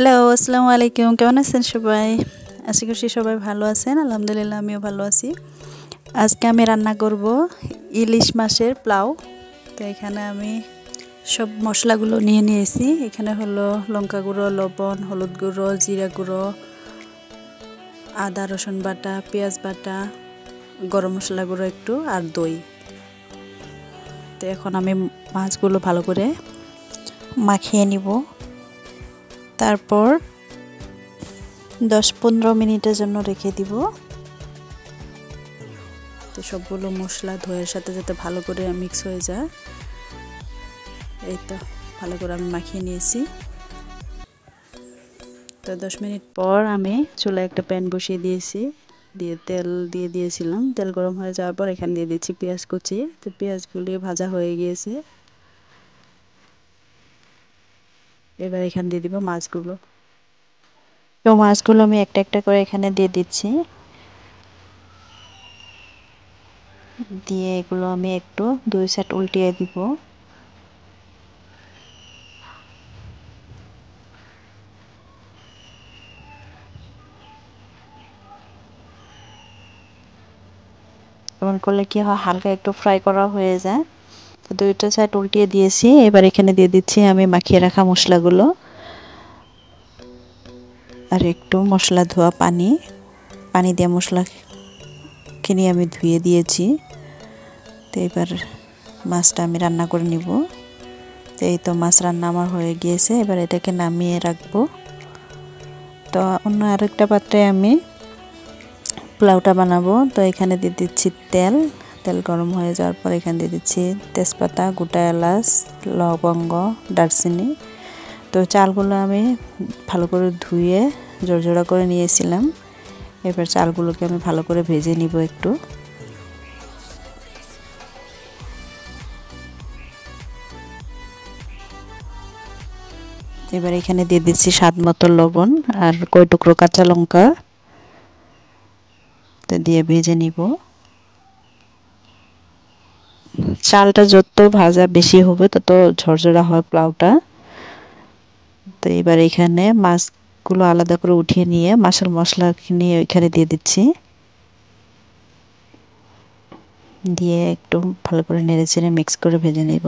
Hello, আসসালামু আলাইকুম। কেমন আছেন সবাই? আশা করছি সবাই ভালো আছেন। আলহামদুলিল্লাহ আমিও ভালো আছি। আজকে আমি রান্না করব ইলিশ মাছের পোলাও। তো এখানে আমি সব মশলাগুলো নিয়ে নিয়েছি। এখানে হলো লঙ্কা গুঁড়ো, লবণ, হলুদ গুঁড়ো, জিরা গুঁড়ো, আদা রসুন বাটা, পেঁয়াজ বাটা, গরম মশলা গুঁড়ো একটু আর দই। তো এখন আমি মাছগুলো ভালো করে মাখিয়ে নিব। তারপর 10-15 মিনিটের জন্য রেখে দিব। তো সবগুলো মশলা ধোয়ের সাথে যাতে ভালো করে মিক্স হয়ে যায়, এই তো ভালো করে আমি মাখিয়ে নিয়েছি। তো 10 মিনিট পর আমি চুলায় একটা প্যান বসিয়ে দিয়েছি, দিয়ে তেল দিয়ে দিয়েছিলাম। তেল গরম হয়ে যাওয়ার পর এখানে দিয়ে দিচ্ছি পেঁয়াজ কুচি। তো পেঁয়াজগুলি ভাজা হয়ে গিয়েছে, এবার এখানে দিয়ে দিব মাছগুলো। তো মাছগুলো আমি একটা একটা করে এখানে দিয়ে দিচ্ছি। দিয়ে এগুলো আমি একটু 2 সাইড উল্টিয়ে দিব। এমন করলে কি হয়, হালকা একটু ফ্রাই করা হয়ে যায়। তো 2টা সাইড উল্টিয়ে দিয়েছি। এবার এখানে দিয়ে দিচ্ছি আমি মাখিয়ে রাখা মশলাগুলো আর একটু মশলা ধোয়া পানি। পানি দিয়ে মশলাকে নিয়ে আমি ধুয়ে দিয়েছি। তো এবার মাছটা আমি রান্না করে নিব। তো এই তো মাছ রান্না আমার হয়ে গিয়েছে। এবার এটাকে নামিয়ে রাখবো। তো অন্য আরেকটা পাত্রে আমি পোলাওটা বানাবো। তো এখানে দিয়ে দিচ্ছি তেল। তেল গরম হয়ে যাওয়ার পর এখানে দিয়ে দিচ্ছি তেজপাতা, গোটা এলাচ, লবঙ্গ, দারচিনি। তো চালগুলো আমি ভালো করে ধুয়ে জড়জড়া করে নিয়েছিলাম। এবার চালগুলোকে আমি ভালো করে ভেজে নিব একটু। এবার এখানে দিয়ে দিচ্ছি স্বাদ মতো লবণ আর কয় টুকরো কাঁচা লঙ্কা। তো দিয়ে ভেজে নিব। চালটা যত ভাজা বেশি হবে তত ঝরঝরা হয় পোলাওটা। তো এবার এখানে মাছগুলো আলাদা করে উঠিয়ে নিয়ে মাছের মশলা নিয়ে এখানে দিয়ে দিচ্ছি। দিয়ে একটু ভালো করে নেড়েচেড়ে মিক্স করে ভেজে নেব।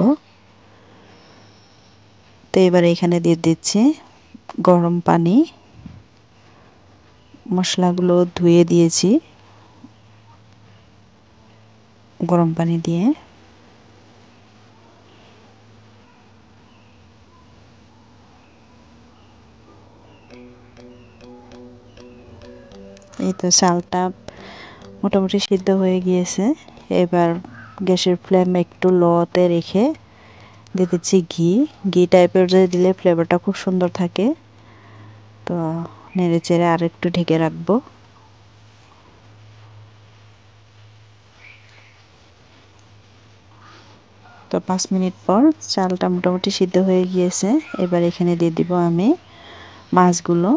তো এবার এখানে দিয়ে দিচ্ছি গরম পানি। মশলাগুলো ধুয়ে দিয়েছি গরম পানি দিয়ে। এই তো চালটা মোটামুটি সিদ্ধ হয়ে গিয়েছে। এবার গ্যাসের ফ্লেম একটু লোতে রেখে দিয়ে দিচ্ছি ঘি। ঘি টাইপের যে দিলে ফ্লেভারটা খুব সুন্দর থাকে। তো নেড়ে চেড়ে আর একটু ঢেকে রাখবো। তো 5 মিনিট পর চালটা মোটামুটি সিদ্ধ হয়ে গিয়েছে। এবার এখানে দিয়ে দিব আমি মাছগুলো।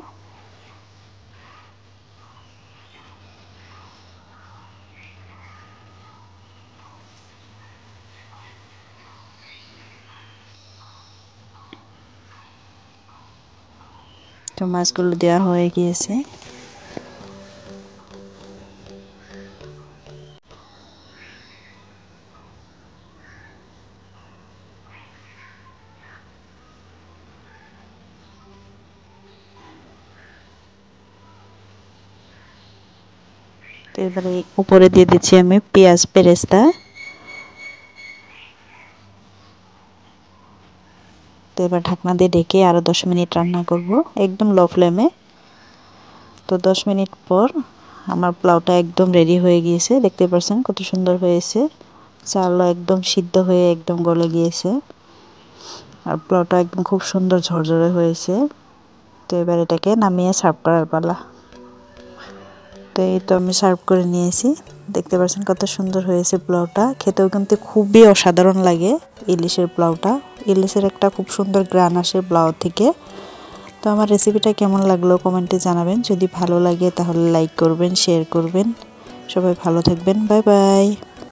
তো মাছগুলো দেওয়া হয়ে গিয়েছে। তো এবারে উপরে দিয়ে দিচ্ছি আমি পেঁয়াজ বেরেস্তা। তো এবার ঢাকনা দিয়ে ঢেকে আরো 10 মিনিট রান্না করব একদম লো ফ্লেমে। তো 10 মিনিট পর আমার পোলাওটা একদম রেডি হয়ে গিয়েছে। দেখতে পাচ্ছেন কত সুন্দর হয়েছে। চালও একদম সিদ্ধ হয়ে একদম গলে গিয়েছে আর পোলাওটা একদম খুব সুন্দর ঝরঝরে হয়েছে। তো এবার এটাকে নামিয়ে সার্ভ করার পালা। তো এই তো আমি সার্ভ করে নিয়েছি। দেখতে পাচ্ছেন কত সুন্দর হয়েছে পোলাওটা। খেতেও কিন্তু খুবই অসাধারণ লাগে ইলিশের পোলাওটা। ইলিশের একটা খুব সুন্দর গ্রান আসে পোলাও থেকে। তো আমার রেসিপিটা কেমন লাগলো কমেন্টে জানাবেন। যদি ভালো লাগে তাহলে লাইক করবেন, শেয়ার করবেন। সবাই ভালো থাকবেন। Bye bye.